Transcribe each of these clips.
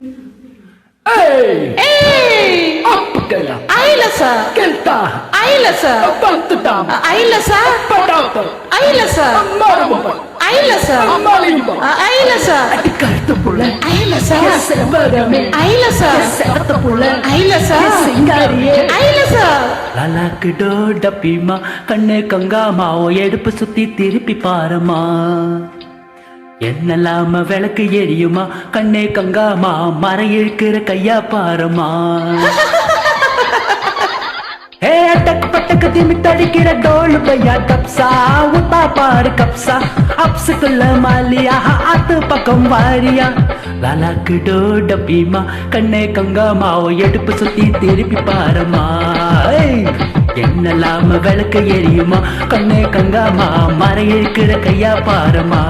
Hey! Hey! Apa kaya? Ailasa! Kenta! Ailasa! Bantutam! Ailasa! Patata! Ailasa! Amarumpa! Ailasa! Amalimpa! Ailasa! Adikarta pula! Ailasa! Kesebagame! Ailasa! Kesata pula! Ailasa! Kesingariye! Ailasa! லலாக்குடோ டப்பிமா கண்ணு கங்காமாவோ எடுப்பு சுத்தி திருப்பி பாரமா என்னலாம விளக்கு எரியுமா கண்ணே கங்காமா மர இழுக்கிற கையா பாரமா ஏ அட்டக்கு பட்டக்கு திமி தடிக்கிற டோல் பையா கப்சா உத்தா பாரு கப்சா அப்சுக்குள்ள மாலியா ஆத்து பக்கம் வாரியா லலாக்குடோ டப்பிமா கண்ணே கங்காமாவோ எடுப்பு சுத்தி திருப்பி பாரமா என்னலாம விளக்கு எரியுமா கண்ணே கங்காமா மர இழுக்கிற கையா பாரமா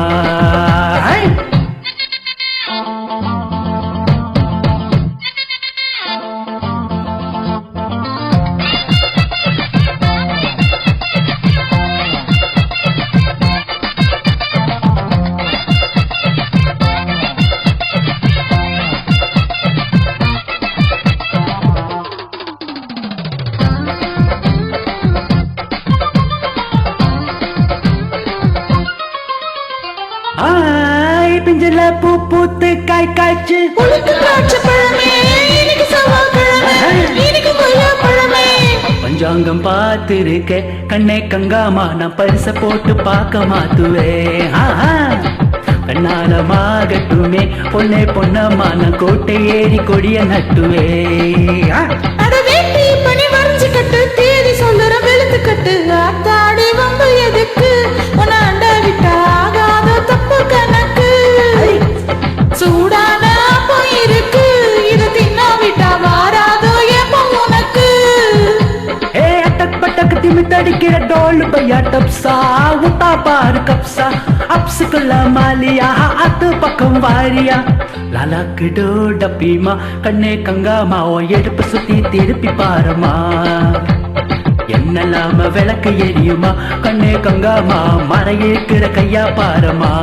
பிஞ்சல பூ பூத்து காய் காய்ச்சு உனக்கு திராட்சை பழமே இன்னைக்கு செவ்வாய்க்கிழமை இன்னைக்கு கொய்யா பழமே பஞ்சாங்கம் பார்த்திருக்க கண்ணே கங்காமா நான் பரிச போட்டு பார்க்க மாத்துவேன் கண்ணால மாகட்டுமே பொண்ணே பொன்னம்மா நான் கோட்டை ஏறி கொடிய நட்டுவே அட வேட்டி பனி வரைஞ்சு கட்டு தேதி சொல்லுற வெளுத்து கட்டு ஆத்தாடி வம்பு எதுக்கு உன அண்ட விட்டா ஆகாத தப்பு கணக்கு சூடான போயிருக்கு இது தின்னாவிட்டா வாராதோ ஏப்போ உனக்கு ஏ அட்டக் பட்டக் திமி தடிக்கிற டோல் பையா டப்சா உத்தா பாரு கப்சா அப்சுக்குள்ள மாலியா ஆத்து பக்கம் வாரியா லலாக்குடோ டப்பிமா கண்ணே கங்காமாவோ எடுப்பு சுத்தி திருப்பி பாரமா என்னலாம விளக்கு எரியுமா கண்ணே கங்காமா மர இழுக்கிற கையா பாரமா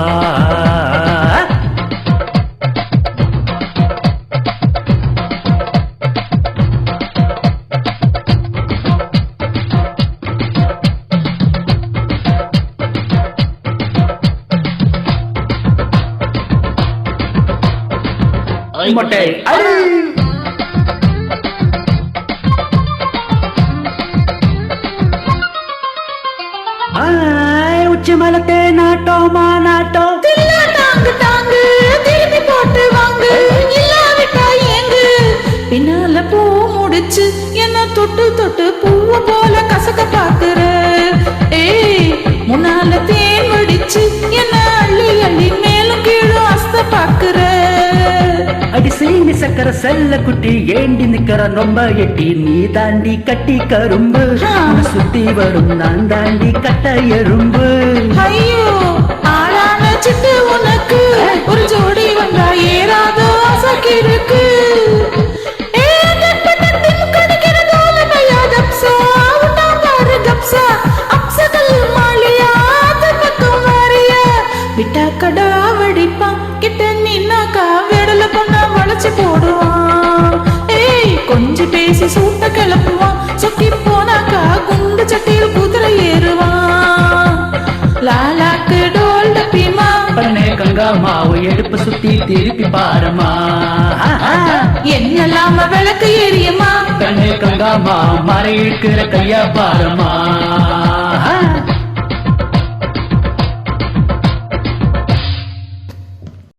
மொட்டை! அரு! உச்சி மலத்தே நாட்டோமா நாட்டோ தில்லா தாங்கு தாங்கு திருப்பி போட்டு வாங்கு இல்லாவிட்டா ஏங்கு பின்னால பூ முடிச்சு என்ன தொட்டு தொட்டு பூவ போல கசக்க பாக்குற ஏய் முன்னால தேன் வடிச்சு என்ன அள்ளி அள்ளி மேலும் கீழும் அஸ்த பாக்குற அடி சீனி சக்கர செல்ல குட்டி ஏண்டி நிக்கிற ரொம்ப எட்டி நீ தாண்டி கட்டி கரும்பு உன்னை சுத்தி வரும் நான் தாண்டி கட்ட எறும்பு ஐயோ ஆளான சிட்டு உனக்கு ஒரு ஜோடி வந்தா ஏறாதோ அசக்கி இருக்கு விட்டாக்கடா வடிப்பான் கிட்ட நின்னாக்கா விடல பண்ண வளைச்சு போடுவான் ஏய் கொஞ்சம் பேசி சூட்ட கிளப்புவான் சொக்கி போனாக்கா குண்டு சட்டியில் குதிரை ஏறுவான் லாலாக்கு டோல் டப்பிமா பண்ணே கங்காமாவோ எடுப்பு சுத்தி திருப்பி பாரமா என்னலாம விளக்கு எரியுமா கண்ணே கங்காமா மர இழுக்கிற கையா பாரமா